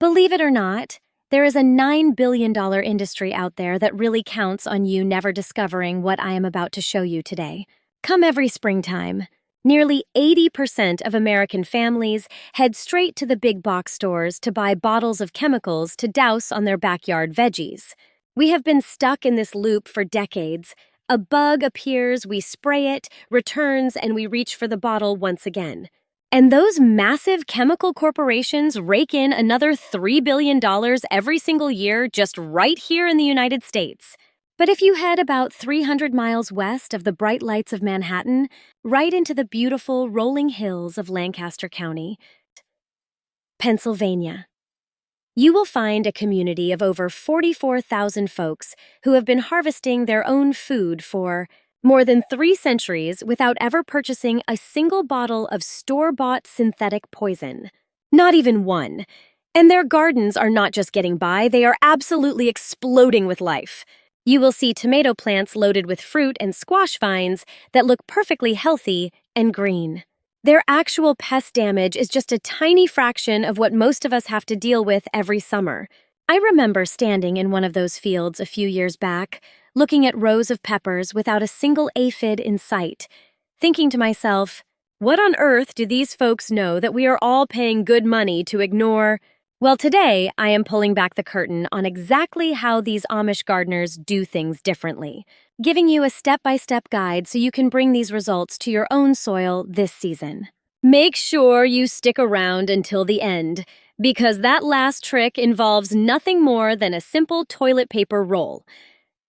Believe it or not, there is a $9 billion industry out there that really counts on you never discovering what I am about to show you today. Come every springtime, nearly 80% of American families head straight to the big box stores to buy bottles of chemicals to douse on their backyard veggies. We have been stuck in this loop for decades. A bug appears, we spray it, returns, and we reach for the bottle once again. And those massive chemical corporations rake in another $3 billion every single year just right here in the United States. But if you head about 300 miles west of the bright lights of Manhattan, right into the beautiful rolling hills of Lancaster County, Pennsylvania, you will find a community of over 44,000 folks who have been harvesting their own food for more than 3 centuries without ever purchasing a single bottle of store-bought synthetic poison. Not even one. And their gardens are not just getting by, they are absolutely exploding with life. You will see tomato plants loaded with fruit and squash vines that look perfectly healthy and green. Their actual pest damage is just a tiny fraction of what most of us have to deal with every summer. I remember standing in one of those fields a few years back, looking at rows of peppers without a single aphid in sight, thinking to myself, what on earth do these folks know that we are all paying good money to ignore? Well, today I am pulling back the curtain on exactly how these Amish gardeners do things differently, giving you a step-by-step guide so you can bring these results to your own soil this season. Make sure you stick around until the end, because that last trick involves nothing more than a simple toilet paper roll.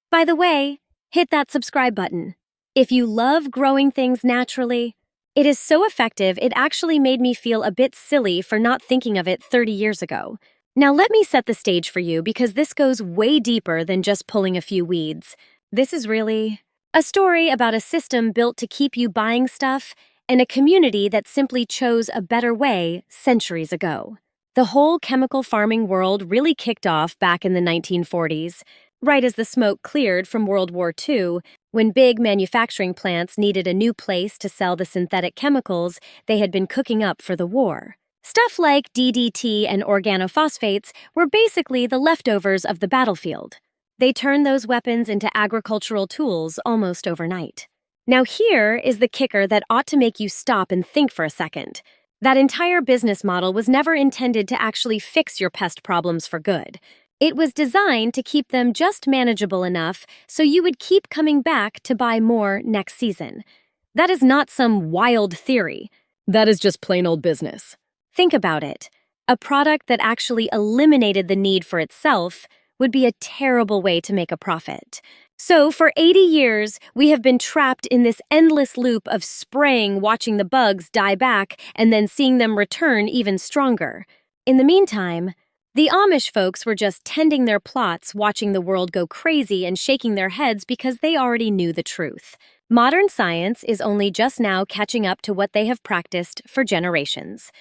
By the way, hit that subscribe button. If you love growing things naturally, it is so effective it actually made me feel a bit silly for not thinking of it 30 years ago. Now let me set the stage for you because this goes way deeper than just pulling a few weeds. This is really a story about a system built to keep you buying stuff and a community that simply chose a better way centuries ago. The whole chemical farming world really kicked off back in the 1940s, right as the smoke cleared from World War II, when big manufacturing plants needed a new place to sell the synthetic chemicals they had been cooking up for the war. Stuff like DDT and organophosphates were basically the leftovers of the battlefield. They turned those weapons into agricultural tools almost overnight. Now here is the kicker that ought to make you stop and think for a second. That entire business model was never intended to actually fix your pest problems for good. It was designed to keep them just manageable enough so you would keep coming back to buy more next season. That is not some wild theory. That is just plain old business. Think about it. A product that actually eliminated the need for itself would be a terrible way to make a profit. So for 80 years, we have been trapped in this endless loop of spraying, watching the bugs die back, and then seeing them return even stronger. In the meantime, the Amish folks were just tending their plots, watching the world go crazy and shaking their heads because they already knew the truth. Modern science is only just now catching up to what they have practiced for generations.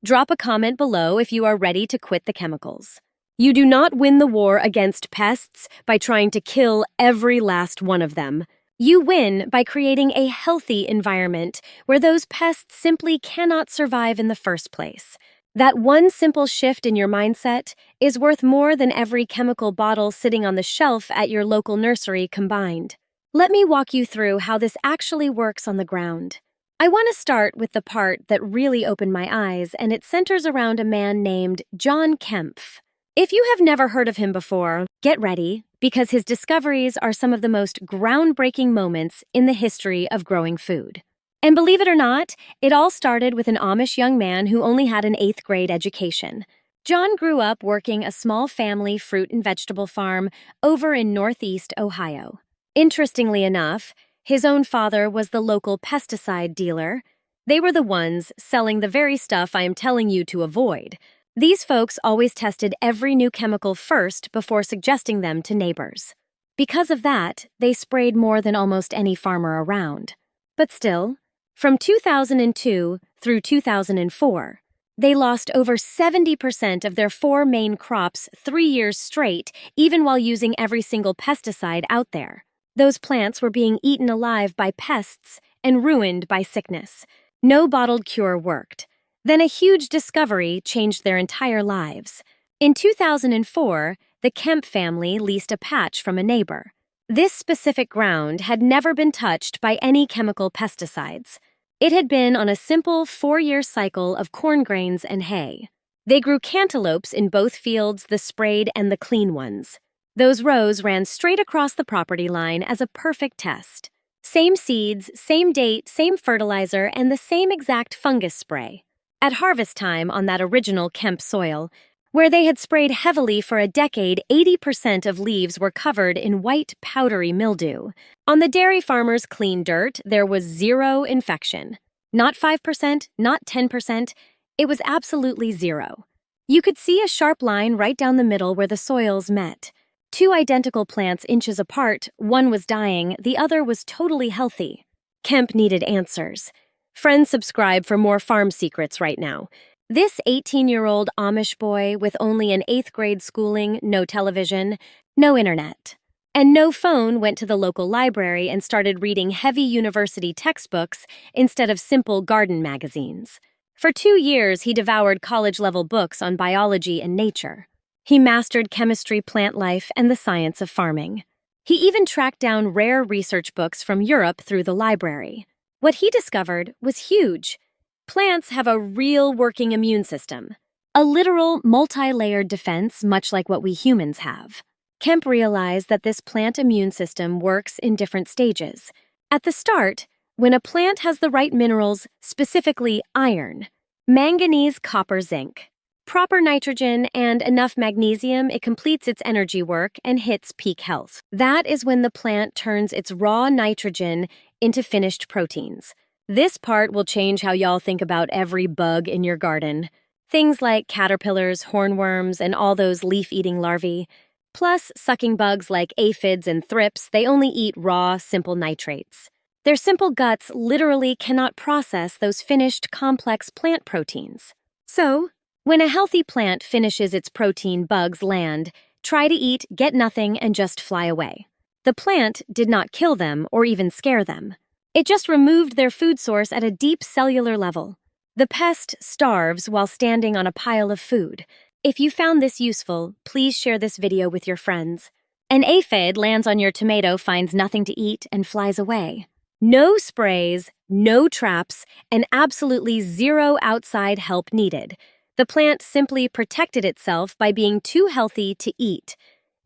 Drop a comment below if you are ready to quit the chemicals. You do not win the war against pests by trying to kill every last one of them. You win by creating a healthy environment where those pests simply cannot survive in the first place. That one simple shift in your mindset is worth more than every chemical bottle sitting on the shelf at your local nursery combined. Let me walk you through how this actually works on the ground. I want to start with the part that really opened my eyes, and it centers around a man named John Kempf. If you have never heard of him before, get ready, because his discoveries are some of the most groundbreaking moments in the history of growing food. And believe it or not, it all started with an Amish young man who only had an 8th grade education. John grew up working a small family fruit and vegetable farm over in northeast Ohio. Interestingly enough, his own father was the local pesticide dealer. They were the ones selling the very stuff I am telling you to avoid. These folks always tested every new chemical first before suggesting them to neighbors. Because of that, they sprayed more than almost any farmer around. But still, from 2002 through 2004, they lost over 70% of their 4 main crops 3 years straight, even while using every single pesticide out there. Those plants were being eaten alive by pests and ruined by sickness. No bottled cure worked. Then a huge discovery changed their entire lives. In 2004, the Kemp family leased a patch from a neighbor. This specific ground had never been touched by any chemical pesticides. It had been on a simple 4-year cycle of corn grains and hay. They grew cantaloupes in both fields, the sprayed and the clean ones. Those rows ran straight across the property line as a perfect test. Same seeds, same date, same fertilizer, and the same exact fungus spray. At harvest time on that original Kemp soil, where they had sprayed heavily for a decade, 80% of leaves were covered in white, powdery mildew. On the dairy farmer's clean dirt, there was zero infection. Not 5%, not 10%. It was absolutely zero. You could see a sharp line right down the middle where the soils met. Two identical plants inches apart, one was dying, the other was totally healthy. Kemp needed answers. Friends, subscribe for more farm secrets right now. This 18-year-old Amish boy with only an 8th grade schooling, no television, no internet, and no phone went to the local library and started reading heavy university textbooks instead of simple garden magazines. For 2 years, he devoured college-level books on biology and nature. He mastered chemistry, plant life, and the science of farming. He even tracked down rare research books from Europe through the library. What he discovered was huge. Plants have a real working immune system, a literal multi-layered defense much like what we humans have. Kemp realized that this plant immune system works in different stages. At the start, when a plant has the right minerals, specifically iron, manganese, copper, zinc, proper nitrogen, and enough magnesium, it completes its energy work and hits peak health. That is when the plant turns its raw nitrogen into finished proteins. This part will change how y'all think about every bug in your garden. Things like caterpillars, hornworms, and all those leaf-eating larvae. Plus, sucking bugs like aphids and thrips, they only eat raw, simple nitrates. Their simple guts literally cannot process those finished, complex plant proteins. So, when a healthy plant finishes its protein, bugs land, try to eat, get nothing, and just fly away. The plant did not kill them or even scare them. It just removed their food source at a deep cellular level. The pest starves while standing on a pile of food. If you found this useful, please share this video with your friends. An aphid lands on your tomato, finds nothing to eat, and flies away. No sprays, no traps, and absolutely zero outside help needed. The plant simply protected itself by being too healthy to eat.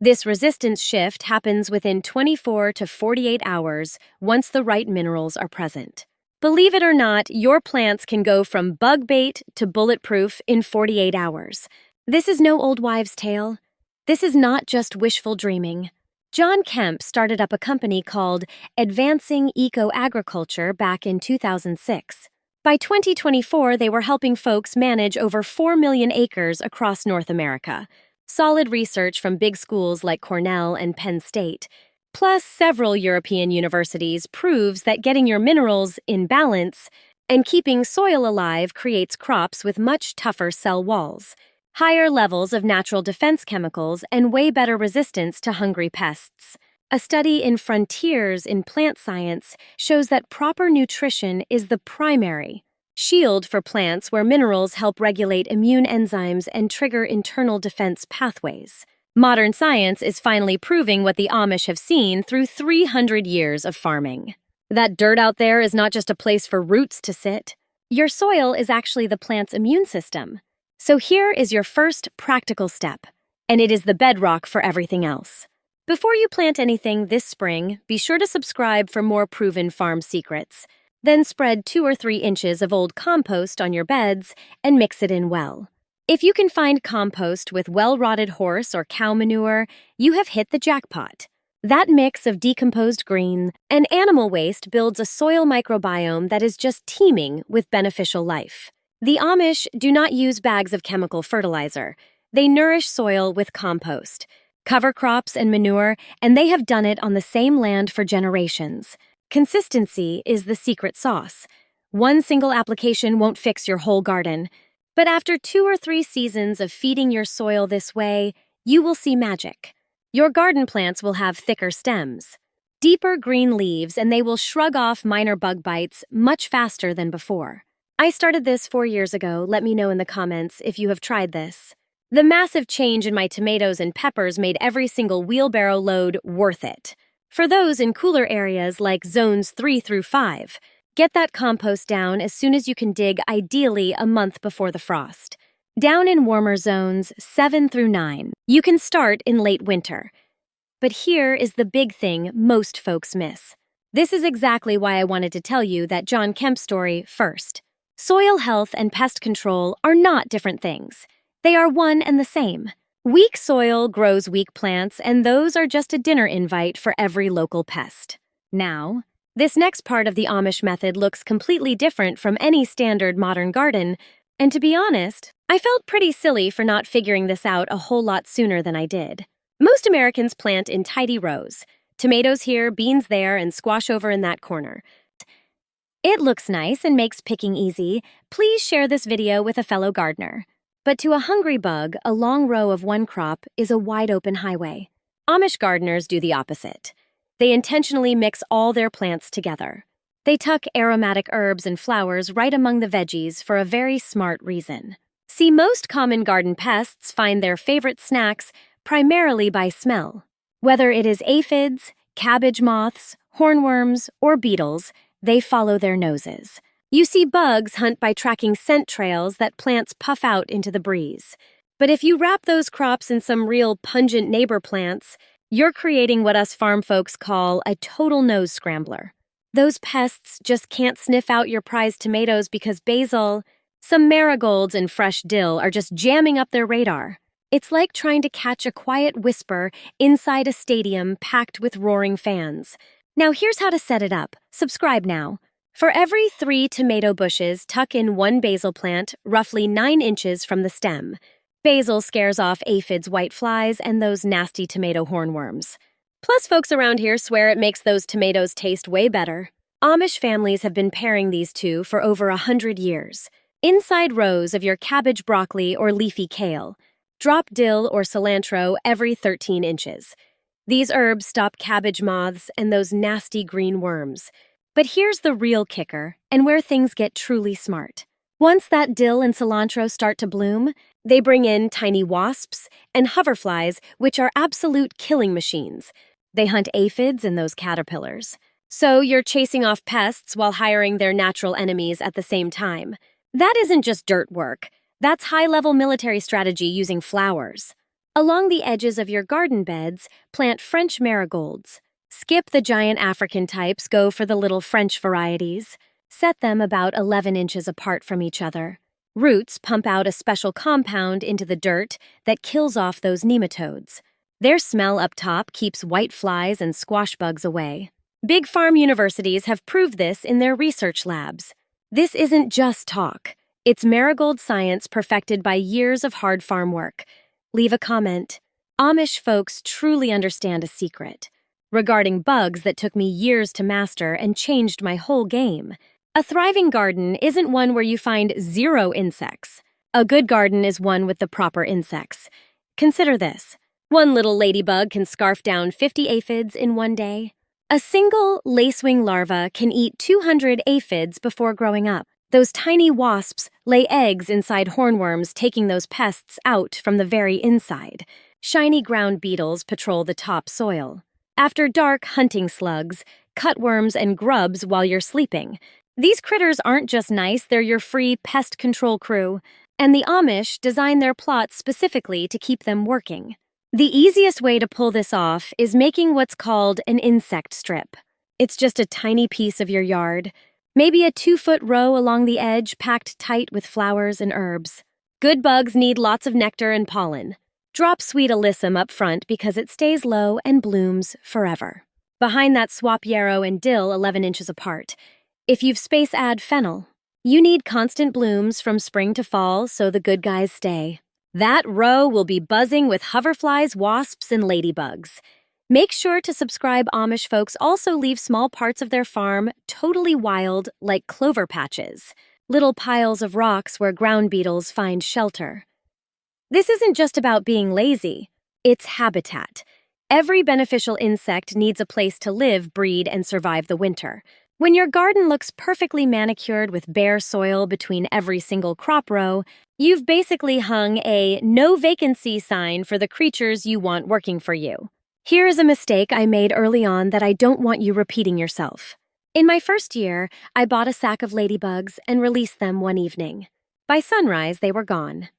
This resistance shift happens within 24 to 48 hours once the right minerals are present. Believe it or not, your plants can go from bug bait to bulletproof in 48 hours. This is no old wives' tale. This is not just wishful dreaming. John Kemp started up a company called Advancing Eco-Agriculture back in 2006. By 2024, they were helping folks manage over 4 million acres across North America. Solid research from big schools like Cornell and Penn State, plus several European universities, proves that getting your minerals in balance and keeping soil alive creates crops with much tougher cell walls, higher levels of natural defense chemicals, and way better resistance to hungry pests. A study in Frontiers in Plant Science shows that proper nutrition is the primary shield for plants, where minerals help regulate immune enzymes and trigger internal defense pathways. Modern science is finally proving what the Amish have seen through 300 years of farming. That dirt out there is not just a place for roots to sit. Your soil is actually the plant's immune system. So here is your first practical step, and it is the bedrock for everything else. Before you plant anything this spring, be sure to subscribe for more proven farm secrets. Then spread 2 or 3 inches of old compost on your beds and mix it in well. If you can find compost with well-rotted horse or cow manure, you have hit the jackpot. That mix of decomposed green and animal waste builds a soil microbiome that is just teeming with beneficial life. The Amish do not use bags of chemical fertilizer. They nourish soil with compost, cover crops and manure, and they have done it on the same land for generations. Consistency is the secret sauce. One single application won't fix your whole garden, but after 2 or 3 seasons of feeding your soil this way, you will see magic. Your garden plants will have thicker stems, deeper green leaves, and they will shrug off minor bug bites much faster than before. I started this 4 years ago. Let me know in the comments if you have tried this. The massive change in my tomatoes and peppers made every single wheelbarrow load worth it. For those in cooler areas like zones 3 through 5, get that compost down as soon as you can dig, ideally a month before the frost. Down in warmer zones 7 through 9, you can start in late winter. But here is the big thing most folks miss. This is exactly why I wanted to tell you that John Kemp story first. Soil health and pest control are not different things. They are one and the same. Weak soil grows weak plants, and those are just a dinner invite for every local pest. Now, this next part of the Amish method looks completely different from any standard modern garden, and to be honest, I felt pretty silly for not figuring this out a whole lot sooner than I did. Most Americans plant in tidy rows. Tomatoes here, beans there, and squash over in that corner. It looks nice and makes picking easy. Please share this video with a fellow gardener. But to a hungry bug, a long row of one crop is a wide-open highway. Amish gardeners do the opposite. They intentionally mix all their plants together. They tuck aromatic herbs and flowers right among the veggies for a very smart reason. See, most common garden pests find their favorite snacks primarily by smell. Whether it is aphids, cabbage moths, hornworms, or beetles, they follow their noses. You see bugs hunt by tracking scent trails that plants puff out into the breeze. But if you wrap those crops in some real pungent neighbor plants, you're creating what us farm folks call a total nose scrambler. Those pests just can't sniff out your prized tomatoes because basil, some marigolds, and fresh dill are just jamming up their radar. It's like trying to catch a quiet whisper inside a stadium packed with roaring fans. Now here's how to set it up. Subscribe now. For every 3 tomato bushes, tuck in 1 basil plant, roughly 9 inches from the stem. Basil scares off aphids, whiteflies, and those nasty tomato hornworms. Plus, folks around here swear it makes those tomatoes taste way better. Amish families have been pairing these two for over 100 years. Inside rows of your cabbage, broccoli, or leafy kale. Drop dill or cilantro every 13 inches. These herbs stop cabbage moths and those nasty green worms. But here's the real kicker, and where things get truly smart. Once that dill and cilantro start to bloom, they bring in tiny wasps and hoverflies, which are absolute killing machines. They hunt aphids and those caterpillars. So you're chasing off pests while hiring their natural enemies at the same time. That isn't just dirt work. That's high-level military strategy using flowers. Along the edges of your garden beds, plant French marigolds. Skip the giant African types, go for the little French varieties. Set them about 11 inches apart from each other. Roots pump out a special compound into the dirt that kills off those nematodes. Their smell up top keeps white flies and squash bugs away. Big farm universities have proved this in their research labs. This isn't just talk. It's marigold science perfected by years of hard farm work. Leave a comment. Amish folks truly understand a secret. Regarding bugs that took me years to master and changed my whole game. A thriving garden isn't one where you find 0 insects. A good garden is one with the proper insects. Consider this. One little ladybug can scarf down 50 aphids in one day. A single lacewing larva can eat 200 aphids before growing up. Those tiny wasps lay eggs inside hornworms, taking those pests out from the very inside. Shiny ground beetles patrol the top soil. After dark, hunting slugs, cutworms, and grubs while you're sleeping. These critters aren't just nice, they're your free pest control crew. And the Amish design their plots specifically to keep them working. The easiest way to pull this off is making what's called an insect strip. It's just a tiny piece of your yard. Maybe a 2-foot row along the edge packed tight with flowers and herbs. Good bugs need lots of nectar and pollen. Drop sweet alyssum up front because it stays low and blooms forever. Behind that, swap yarrow and dill 11 inches apart. If you've add fennel. You need constant blooms from spring to fall so the good guys stay. That row will be buzzing with hoverflies, wasps, and ladybugs. Make sure to subscribe. Amish folks also leave small parts of their farm totally wild, like clover patches. Little piles of rocks where ground beetles find shelter. This isn't just about being lazy, it's habitat. Every beneficial insect needs a place to live, breed, and survive the winter. When your garden looks perfectly manicured with bare soil between every single crop row, you've basically hung a no vacancy sign for the creatures you want working for you. Here is a mistake I made early on that I don't want you repeating yourself. In my first year, I bought a sack of ladybugs and released them one evening. By sunrise, they were gone.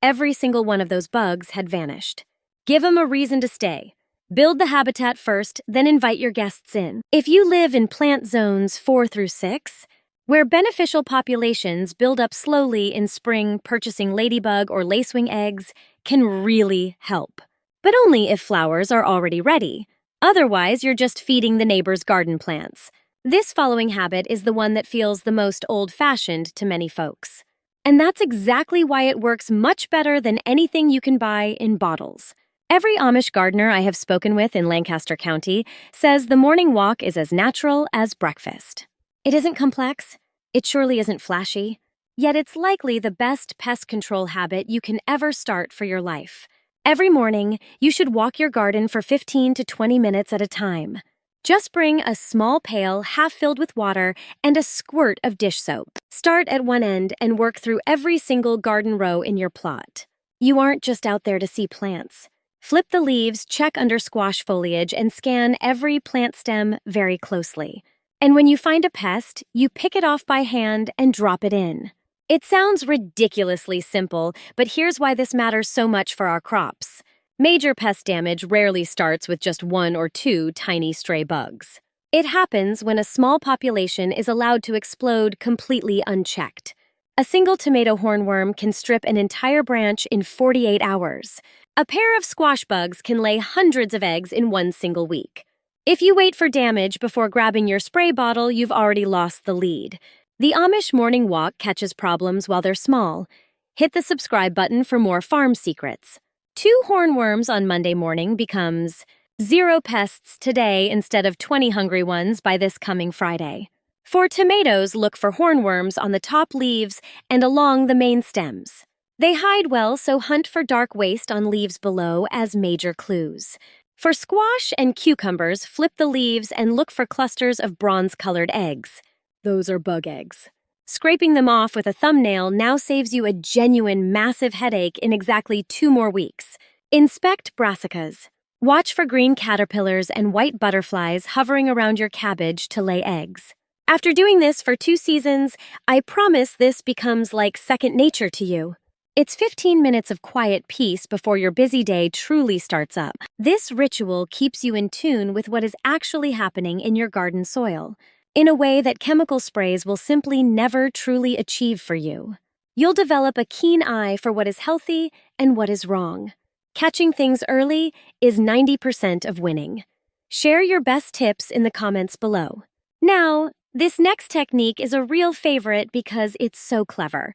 Every single one of those bugs had vanished. Give them a reason to stay. Build the habitat first, then invite your guests in. If you live in plant zones 4 through 6, where beneficial populations build up slowly in spring, purchasing ladybug or lacewing eggs can really help. But only if flowers are already ready. Otherwise, you're just feeding the neighbor's garden plants. This following habit is the one that feels the most old-fashioned to many folks. And that's exactly why it works much better than anything you can buy in bottles. Every Amish gardener I have spoken with in Lancaster County says the morning walk is as natural as breakfast. It isn't complex, it surely isn't flashy, yet it's likely the best pest control habit you can ever start for your life. Every morning, you should walk your garden for 15 to 20 minutes at a time. Just bring a small pail half filled with water and a squirt of dish soap. Start at one end and work through every single garden row in your plot. You aren't just out there to see plants. Flip the leaves, check under squash foliage, and scan every plant stem very closely. And when you find a pest, you pick it off by hand and drop it in. It sounds ridiculously simple, but here's why this matters so much for our crops. Major pest damage rarely starts with just 1 or 2 tiny stray bugs. It happens when a small population is allowed to explode completely unchecked. A single tomato hornworm can strip an entire branch in 48 hours. A pair of squash bugs can lay hundreds of eggs in one single week. If you wait for damage before grabbing your spray bottle, you've already lost the lead. The Amish morning walk catches problems while they're small. Hit the subscribe button for more farm secrets. 2 hornworms on Monday morning becomes 0 pests today instead of 20 hungry ones by this coming Friday. For tomatoes, look for hornworms on the top leaves and along the main stems. They hide well, so hunt for dark waste on leaves below as major clues. For squash and cucumbers, flip the leaves and look for clusters of bronze-colored eggs. Those are bug eggs. Scraping them off with a thumbnail now saves you a genuine massive headache in exactly 2 more weeks. Inspect brassicas. Watch for green caterpillars and white butterflies hovering around your cabbage to lay eggs. After doing this for 2 seasons, I promise this becomes like second nature to you. It's 15 minutes of quiet peace before your busy day truly starts up. This ritual keeps you in tune with what is actually happening in your garden soil, in a way that chemical sprays will simply never truly achieve for you. You'll develop a keen eye for what is healthy and what is wrong. Catching things early is 90% of winning. Share your best tips in the comments below. Now, this next technique is a real favorite because it's so clever.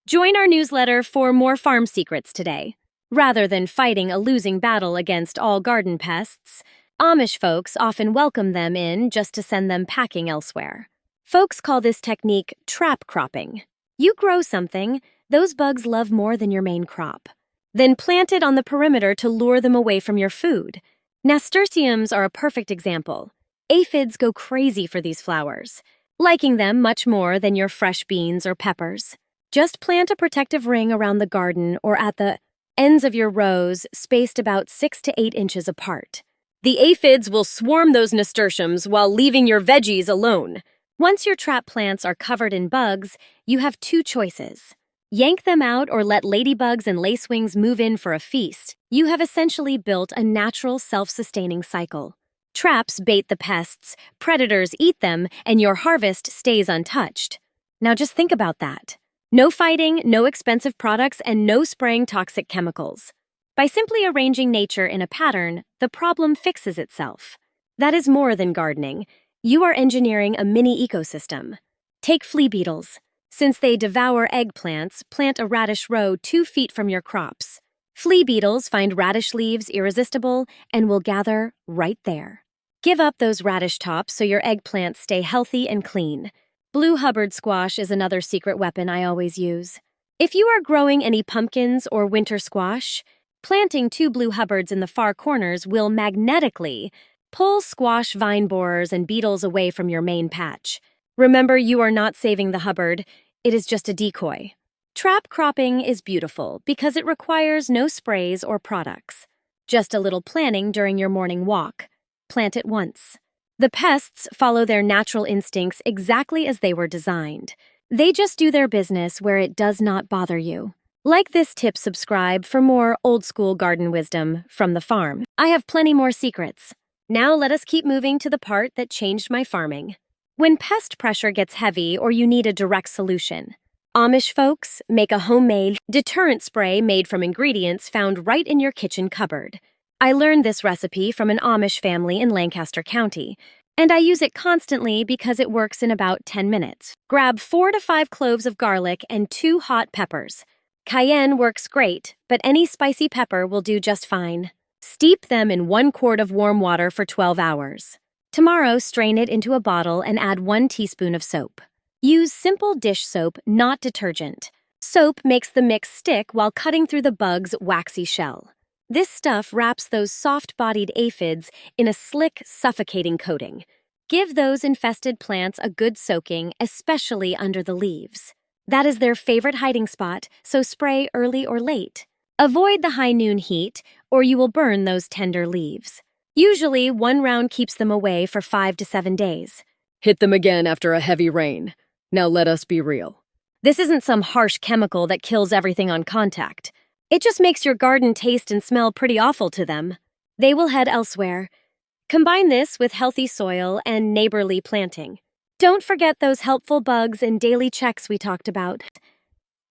Join our newsletter for more farm secrets today. Rather than fighting a losing battle against all garden pests, Amish folks often welcome them in just to send them packing elsewhere. Folks call this technique trap cropping. You grow something those bugs love more than your main crop. Then plant it on the perimeter to lure them away from your food. Nasturtiums are a perfect example. Aphids go crazy for these flowers, liking them much more than your fresh beans or peppers. Just plant a protective ring around the garden or at the ends of your rows, spaced about 6 to 8 inches apart. The aphids will swarm those nasturtiums while leaving your veggies alone. Once your trap plants are covered in bugs, you have 2 choices. Yank them out or let ladybugs and lacewings move in for a feast. You have essentially built a natural self-sustaining cycle. Traps bait the pests, predators eat them, and your harvest stays untouched. Now just think about that. No fighting, no expensive products, and no spraying toxic chemicals. By simply arranging nature in a pattern, the problem fixes itself. That is more than gardening. You are engineering a mini ecosystem. Take flea beetles. Since they devour eggplants, plant a radish row 2 feet from your crops. Flea beetles find radish leaves irresistible and will gather right there. Give up those radish tops so your eggplants stay healthy and clean. Blue Hubbard squash is another secret weapon I always use. If you are growing any pumpkins or winter squash, planting 2 Blue Hubbards in the far corners will magnetically pull squash vine borers and beetles away from your main patch. Remember, you are not saving the Hubbard, it is just a decoy. Trap cropping is beautiful because it requires no sprays or products. Just a little planning during your morning walk. Plant it once. The pests follow their natural instincts exactly as they were designed. They just do their business where it does not bother you. Like this tip, subscribe for more old-school garden wisdom from the farm. I have plenty more secrets. Now let us keep moving to the part that changed my farming. When pest pressure gets heavy or you need a direct solution, Amish folks make a homemade deterrent spray made from ingredients found right in your kitchen cupboard. I learned this recipe from an Amish family in Lancaster County, and I use it constantly because it works in about 10 minutes. Grab 4 to 5 cloves of garlic and 2 hot peppers. Cayenne works great, but any spicy pepper will do just fine. Steep them in 1 quart of warm water for 12 hours. Tomorrow, strain it into a bottle and add 1 teaspoon of soap. Use simple dish soap, not detergent. Soap makes the mix stick while cutting through the bug's waxy shell. This stuff wraps those soft-bodied aphids in a slick, suffocating coating. Give those infested plants a good soaking, especially under the leaves. That is their favorite hiding spot, so spray early or late. Avoid the high noon heat, or you will burn those tender leaves. Usually, 1 round keeps them away for 5 to 7 days. Hit them again after a heavy rain. Now let us be real. This isn't some harsh chemical that kills everything on contact. It just makes your garden taste and smell pretty awful to them. They will head elsewhere. Combine this with healthy soil and neighborly planting. Don't forget those helpful bugs and daily checks we talked about.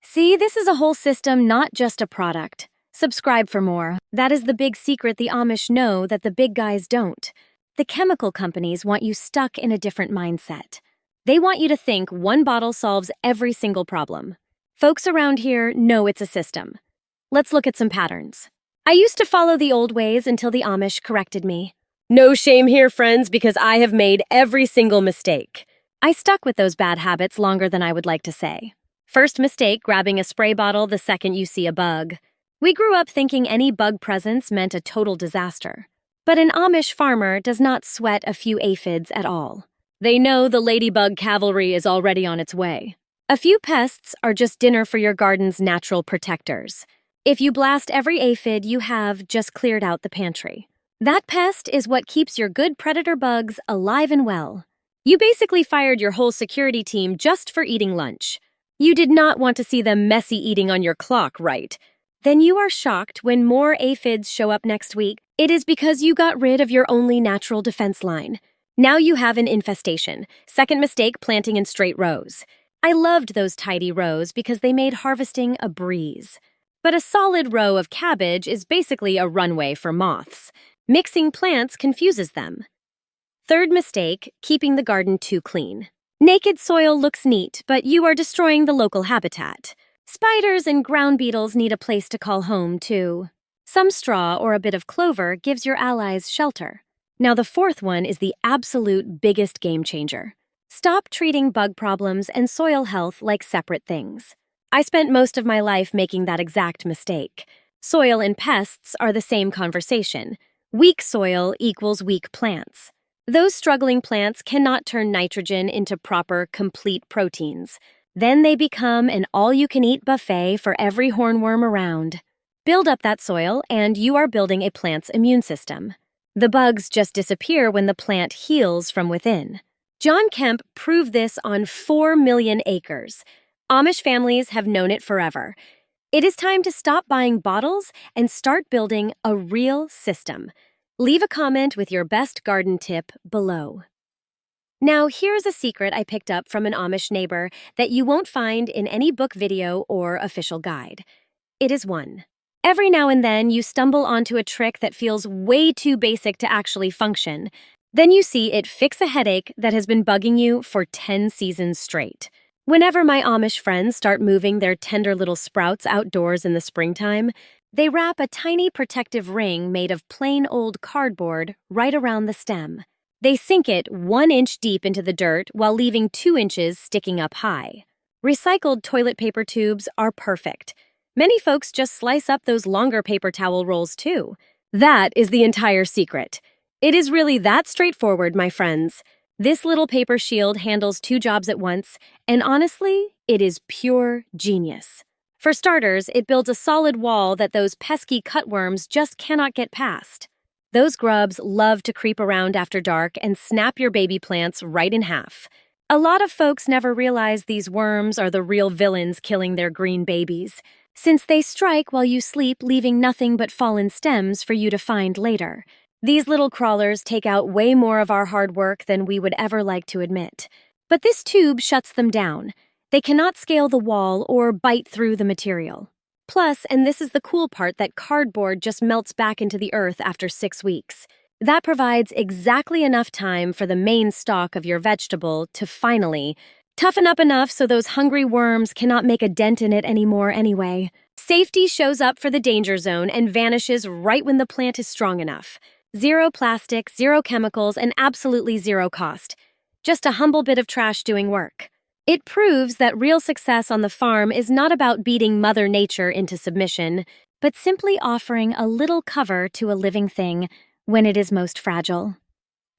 See, this is a whole system, not just a product. Subscribe for more. That is the big secret the Amish know that the big guys don't. The chemical companies want you stuck in a different mindset. They want you to think 1 bottle solves every single problem. Folks around here know it's a system. Let's look at some patterns. I used to follow the old ways until the Amish corrected me. No shame here, friends, because I have made every single mistake. I stuck with those bad habits longer than I would like to say. First mistake, grabbing a spray bottle the second you see a bug. We grew up thinking any bug presence meant a total disaster. But an Amish farmer does not sweat a few aphids at all. They know the ladybug cavalry is already on its way. A few pests are just dinner for your garden's natural protectors. If you blast every aphid you have just cleared out the pantry. That pest is what keeps your good predator bugs alive and well. You basically fired your whole security team just for eating lunch. You did not want to see them messy eating on your clock, right? Then you are shocked when more aphids show up next week. It is because you got rid of your only natural defense line. Now you have an infestation. Second mistake, planting in straight rows. I loved those tidy rows because they made harvesting a breeze. But a solid row of cabbage is basically a runway for moths. Mixing plants confuses them. Third mistake, keeping the garden too clean. Naked soil looks neat, but you are destroying the local habitat. Spiders and ground beetles need a place to call home, too. Some straw or a bit of clover gives your allies shelter. Now the fourth one is the absolute biggest game changer. Stop treating bug problems and soil health like separate things. I spent most of my life making that exact mistake. Soil and pests are the same conversation. Weak soil equals weak plants. Those struggling plants cannot turn nitrogen into proper, complete proteins. Then they become an all-you-can-eat buffet for every hornworm around. Build up that soil, and you are building a plant's immune system. The bugs just disappear when the plant heals from within. John Kemp proved this on 4 million acres. Amish families have known it forever. It is time to stop buying bottles and start building a real system. Leave a comment with your best garden tip below. Now, here's a secret I picked up from an Amish neighbor that you won't find in any book, video, or official guide. It is one. Every now and then, you stumble onto a trick that feels way too basic to actually function. Then you see it fix a headache that has been bugging you for 10 seasons straight. Whenever my Amish friends start moving their tender little sprouts outdoors in the springtime, they wrap a tiny protective ring made of plain old cardboard right around the stem. They sink it 1 inch deep into the dirt while leaving 2 inches sticking up high. Recycled toilet paper tubes are perfect. Many folks just slice up those longer paper towel rolls too. That is the entire secret. It is really that straightforward, my friends. This little paper shield handles two jobs at once, and honestly, it is pure genius. For starters, it builds a solid wall that those pesky cutworms just cannot get past. Those grubs love to creep around after dark and snap your baby plants right in half. A lot of folks never realize these worms are the real villains killing their green babies, since they strike while you sleep, leaving nothing but fallen stems for you to find later. These little crawlers take out way more of our hard work than we would ever like to admit. But this tube shuts them down. They cannot scale the wall or bite through the material. Plus, and this is the cool part, that cardboard just melts back into the earth after 6 weeks. That provides exactly enough time for the main stalk of your vegetable to finally toughen up enough so those hungry worms cannot make a dent in it anymore anyway. Safety shows up for the danger zone and vanishes right when the plant is strong enough. Zero plastic, zero chemicals, and absolutely zero cost. Just a humble bit of trash doing work. It proves that real success on the farm is not about beating Mother Nature into submission, but simply offering a little cover to a living thing when it is most fragile.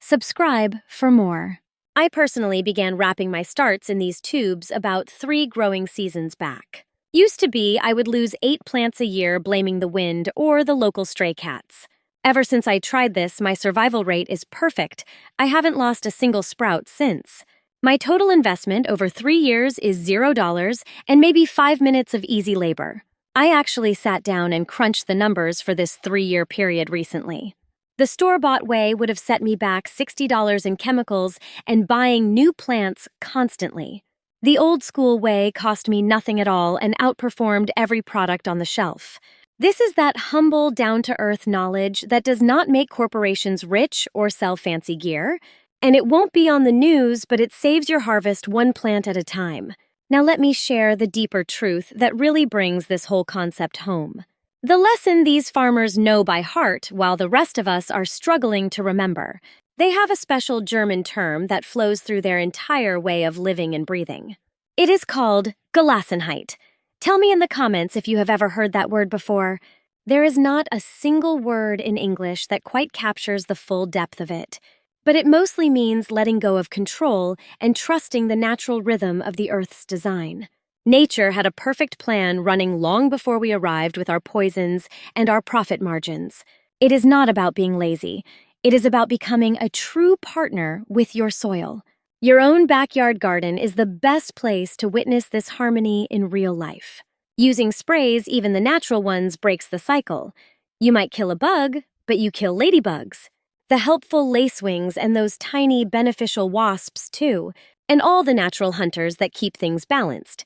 Subscribe for more. I personally began wrapping my starts in these tubes about 3 growing seasons back. Used to be, I would lose 8 plants a year blaming the wind or the local stray cats. Ever since I tried this, my survival rate is perfect. I haven't lost a single sprout since. My total investment over 3 years is $0 and maybe 5 minutes of easy labor. I actually sat down and crunched the numbers for this 3-year period recently. The store-bought way would have set me back $60 in chemicals and buying new plants constantly. The old-school way cost me nothing at all and outperformed every product on the shelf. This is that humble, down-to-earth knowledge that does not make corporations rich or sell fancy gear. And it won't be on the news, but it saves your harvest one plant at a time. Now let me share the deeper truth that really brings this whole concept home. The lesson these farmers know by heart, while the rest of us are struggling to remember. They have a special German term that flows through their entire way of living and breathing. It is called Gelassenheit. Tell me in the comments if you have ever heard that word before. There is not a single word in English that quite captures the full depth of it. But it mostly means letting go of control and trusting the natural rhythm of the Earth's design. Nature had a perfect plan running long before we arrived with our poisons and our profit margins. It is not about being lazy. It is about becoming a true partner with your soil. Your own backyard garden is the best place to witness this harmony in real life. Using sprays, even the natural ones, breaks the cycle. You might kill a bug, but you kill ladybugs. The helpful lacewings and those tiny beneficial wasps too, and all the natural hunters that keep things balanced.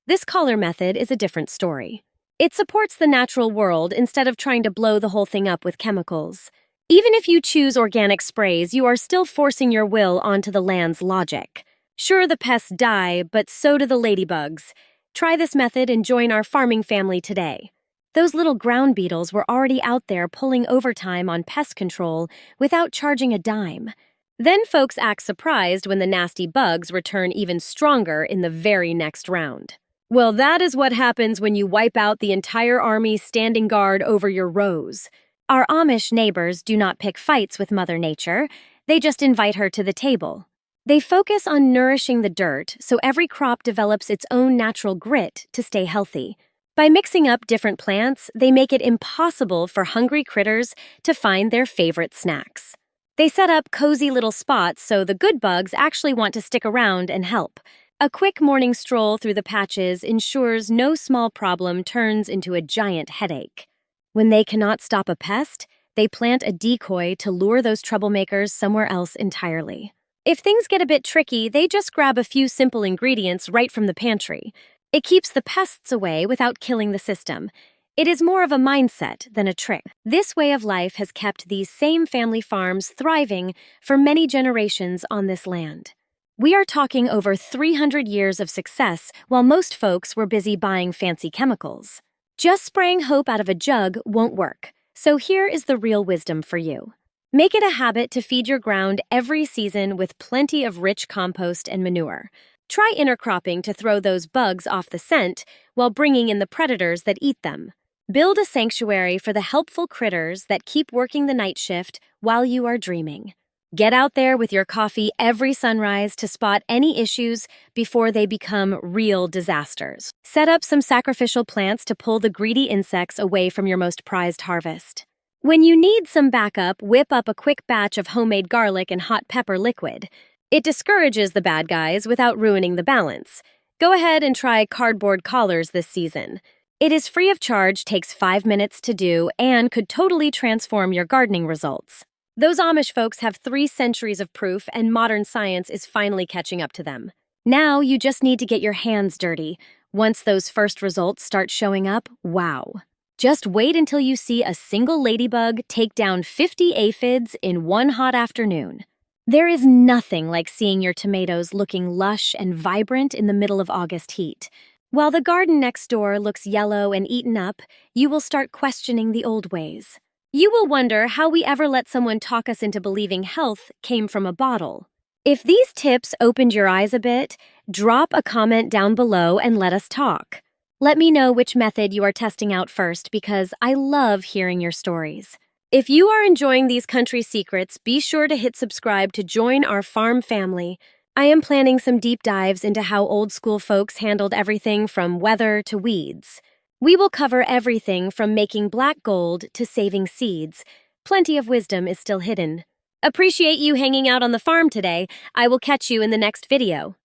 This collar method is a different story. It supports the natural world instead of trying to blow the whole thing up with chemicals. Even if you choose organic sprays, you are still forcing your will onto the land's logic. Sure, the pests die, but so do the ladybugs. Try this method and join our farming family today. Those little ground beetles were already out there pulling overtime on pest control without charging a dime. Then folks act surprised when the nasty bugs return even stronger in the very next round. Well, that is what happens when you wipe out the entire army standing guard over your rows. Our Amish neighbors do not pick fights with Mother Nature. They just invite her to the table. They focus on nourishing the dirt so every crop develops its own natural grit to stay healthy. By mixing up different plants, they make it impossible for hungry critters to find their favorite snacks. They set up cozy little spots so the good bugs actually want to stick around and help. A quick morning stroll through the patches ensures no small problem turns into a giant headache. When they cannot stop a pest, they plant a decoy to lure those troublemakers somewhere else entirely. If things get a bit tricky, they just grab a few simple ingredients right from the pantry. It keeps the pests away without killing the system. It is more of a mindset than a trick. This way of life has kept these same family farms thriving for many generations on this land. We are talking over 300 years of success while most folks were busy buying fancy chemicals. Just spraying hope out of a jug won't work, so here is the real wisdom for you. Make it a habit to feed your ground every season with plenty of rich compost and manure. Try intercropping to throw those bugs off the scent while bringing in the predators that eat them. Build a sanctuary for the helpful critters that keep working the night shift while you are dreaming. Get out there with your coffee every sunrise to spot any issues before they become real disasters. Set up some sacrificial plants to pull the greedy insects away from your most prized harvest. When you need some backup, whip up a quick batch of homemade garlic and hot pepper liquid. It discourages the bad guys without ruining the balance. Go ahead and try cardboard collars this season. It is free of charge, takes 5 minutes to do, and could totally transform your gardening results. Those Amish folks have 3 centuries of proof, and modern science is finally catching up to them. Now you just need to get your hands dirty. Once those first results start showing up, wow. Just wait until you see a single ladybug take down 50 aphids in one hot afternoon. There is nothing like seeing your tomatoes looking lush and vibrant in the middle of August heat. While the garden next door looks yellow and eaten up, you will start questioning the old ways. You will wonder how we ever let someone talk us into believing health came from a bottle. If these tips opened your eyes a bit, drop a comment down below and let us talk. Let me know which method you are testing out first because I love hearing your stories. If you are enjoying these country secrets, be sure to hit subscribe to join our farm family. I am planning some deep dives into how old school folks handled everything from weather to weeds. We will cover everything from making black gold to saving seeds. Plenty of wisdom is still hidden. Appreciate you hanging out on the farm today. I will catch you in the next video.